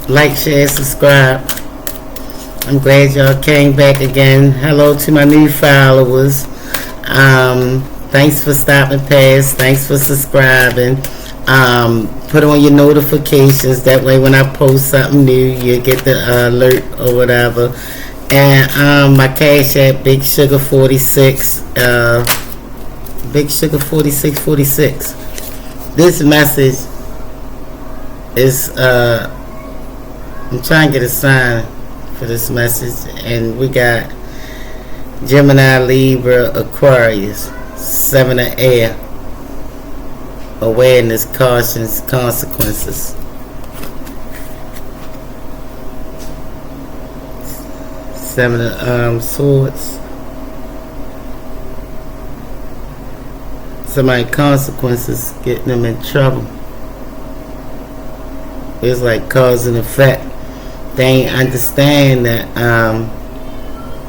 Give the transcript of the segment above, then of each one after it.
Like, share, subscribe. I'm glad y'all came back again. Hello to my new followers. Thanks for stopping past. Thanks for subscribing. Put on your notifications. That way when I post something new, you get the alert or whatever. And my cash app, Big Sugar 46. Big Sugar 4646. This message is I'm trying to get a sign for this message, and we got Gemini, Libra, Aquarius, 7 of air. Awareness, cautions, consequences. 7 of swords. Somebody consequences getting them in trouble. It's like cause and effect. They ain't understand that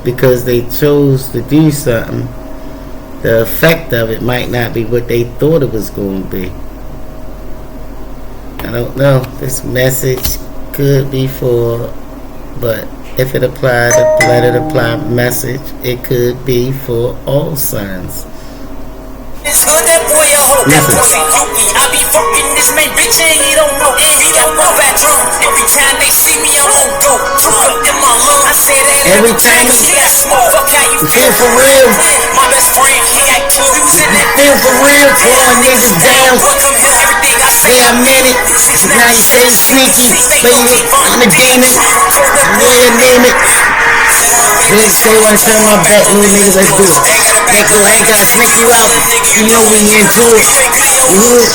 because they chose to do something, the effect of it might not be what they thought it was going to be. I don't know. This message could be for, but if it applies, let it apply message. It could be for all signs. Listen. I be fucking this man bitch and he don't know. He got one bathroom. Every time they see me, I won't go. Fuck in my lung. I say that every time he got smoke. Fuck how you feel for real. My best friend, he got clues in that. Feel for real. Throwing niggas down. Yeah, I meant it. Now you say sneaky. Baby, I'm a demon. Yeah, you name it. They say when I turn my back, little niggas, let's do it. That go, I ain't gotta sneak you out. You know when you into it. You would.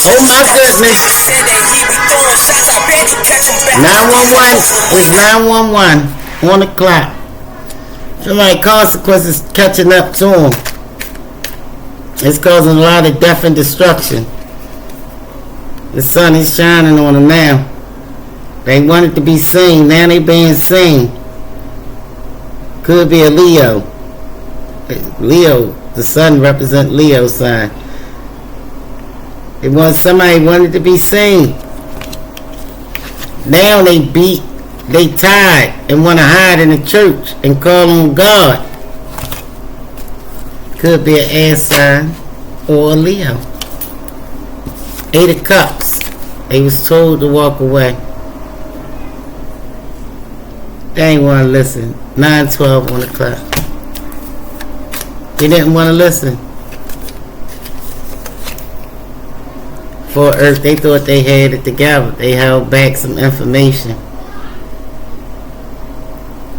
Oh my goodness. 911 is 911 on the clock. Somebody consequences catching up to them. It's causing a lot of death and destruction. The sun is shining on them now. They wanted to be seen. Now they being seen. Could be a Leo. Leo, the sun represents Leo sign. Somebody wanted to be seen. Now they tired and want to hide in the church and call on God. Could be an air sign or a Leo. 8 of Cups. They was told to walk away. They ain't want to listen. 9:12 on the clock. They didn't want to listen. For Earth, they thought they had it together. They held back some information.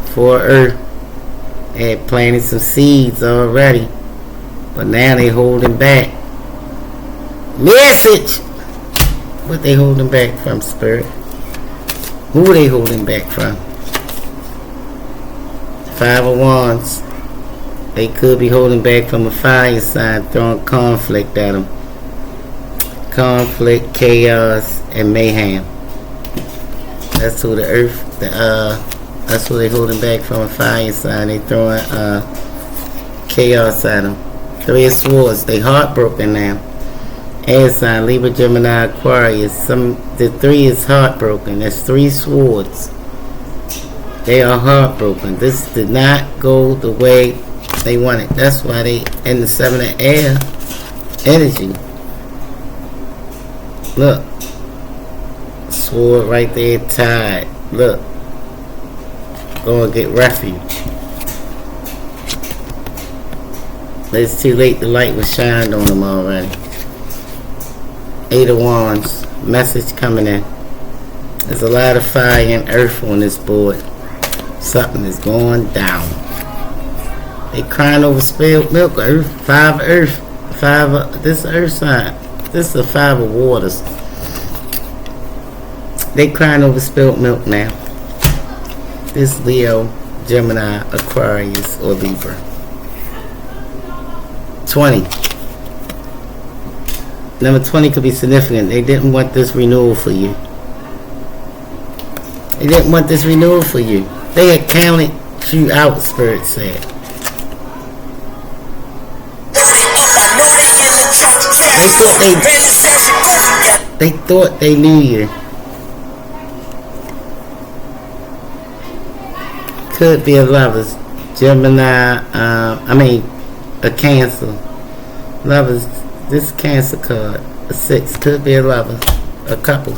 For Earth, they had planted some seeds already. But now they holding back. Message! What they holding back from, Spirit? Who are they holding back from? 5 of Wands. They could be holding back from a fire sign, throwing conflict at them. Conflict, chaos, and mayhem. That's who the Earth. That's who they holding back from a fire sign. They throwing chaos at them. 3 of Swords. They heartbroken now. Air sign, Libra, Gemini, Aquarius. The 3 is heartbroken. That's 3 swords. They are heartbroken. This did not go the way they wanted. That's why they in the 7 of air energy. Look. Sword right there tied. Look. Go and get refuge. It's too late. The light was shined on them already. 8 of Wands. Message coming in. There's a lot of fire and earth on this board. Something is going down. They crying over spilled milk. Earth. 5 of earth. 5 of, this earth sign. This is a 5 of waters. They crying over spilled milk now. This Leo, Gemini, Aquarius, or Libra. 20. Number 20 could be significant. They didn't want this renewal for you. They didn't want this renewal for you. They had counted you out, Spirit said. They thought they knew you. Could be a lovers. Gemini, a Cancer. Lovers, this Cancer card. A 6. Could be a lover. A couple.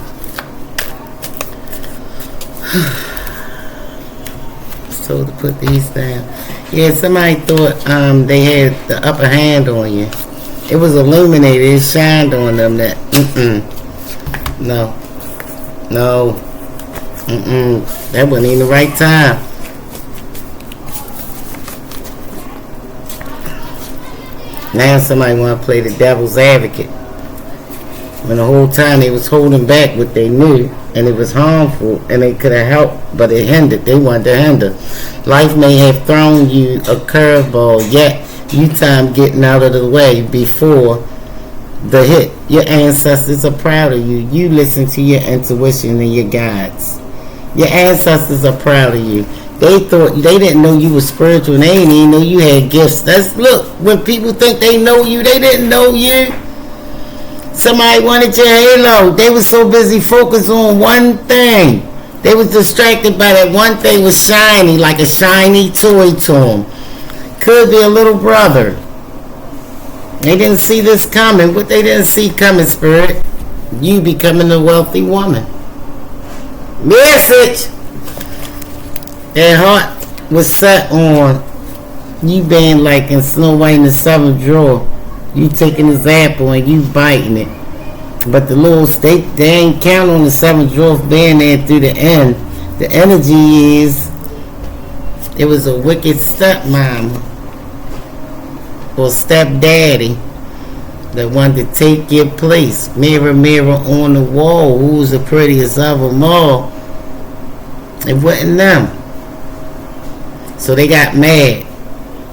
So to put these down. Yeah, somebody thought they had the upper hand on you. It was illuminated. It shined on them that, no. That wasn't even the right time. Now somebody want to play the devil's advocate. When the whole time they was holding back what they knew, and it was harmful, and they could have helped, but it hindered. They wanted to hinder. Life may have thrown you a curveball, yet you time getting out of the way before the hit. Your ancestors are proud of you. You listen to your intuition and your guides. Your ancestors are proud of you. They thought they didn't know you were spiritual, and they didn't even know you had gifts. Look, when people think they know you, they didn't know you. Somebody wanted your halo. They were so busy focused on one thing. They was distracted by that one thing was shiny, like a shiny toy to them. Could be a little brother. They didn't see this coming. What they didn't see coming, Spirit, you becoming a wealthy woman. Message. Their heart was set on you being like in Snow White in the Seventh Drawer. You taking this apple and you biting it. But the little state, they ain't count on the 7th drawer being there through the end. The energy is, it was a wicked stepmom or stepdaddy that wanted to take your place. Mirror, mirror on the wall, who's the prettiest of them all? It wasn't them. So they got mad.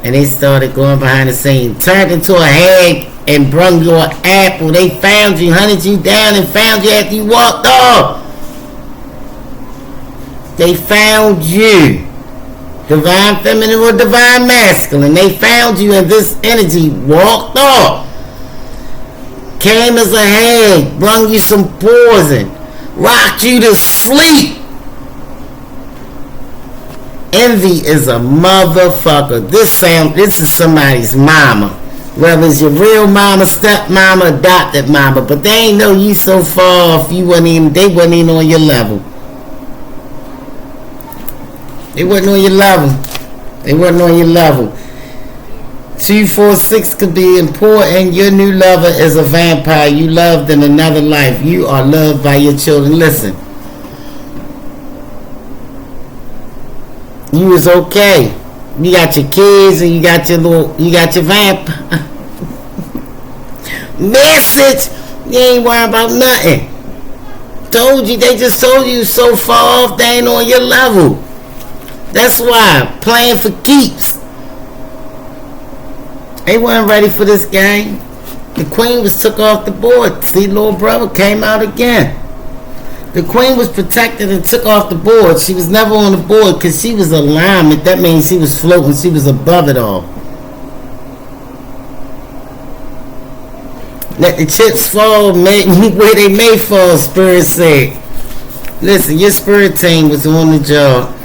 And they started going behind the scene. Turned into a hag and brung you an apple. They found you, hunted you down, and found you after you walked off. They found you. Divine feminine or divine masculine. They found you, and this energy walked off. Came as a hag, brung you some poison, rocked you to sleep. Envy is a motherfucker. This is somebody's mama. Whether it's your real mama, stepmama, adopted mama, but they ain't know you so far off. They wasn't even on your level. They wasn't on your level. 246 could be important. Your new lover is a vampire. You loved in another life. You are loved by your children. Listen. You was okay. You got your kids and you got your vamp message. You ain't worrying about nothing. They just told you so far off, they ain't on your level. That's why, playing for keeps. They weren't ready for this game. The queen was took off the board. See, little brother came out again. The queen was protected and took off the board. She was never on the board because she was alignment. That means she was floating. She was above it all. Let the chips fall where they may fall, Spirit said. Listen, your spirit team was on the job.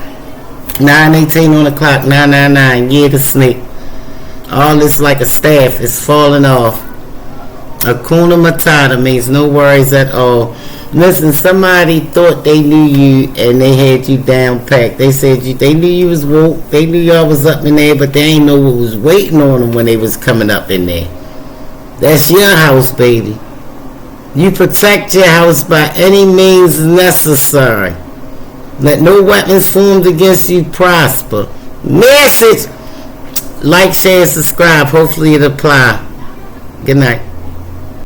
9:18 on the clock. 999. Yeah, the snake. All this like a staff is falling off. Hakuna Matata means no worries at all. Listen, somebody thought they knew you and they had you down packed. They said they knew you was woke. They knew y'all was up in there, but they ain't know what was waiting on them when they was coming up in there. That's your house, baby. You protect your house by any means necessary. Let no weapons formed against you prosper. Message. Like, share, and subscribe. Hopefully it apply. Good night.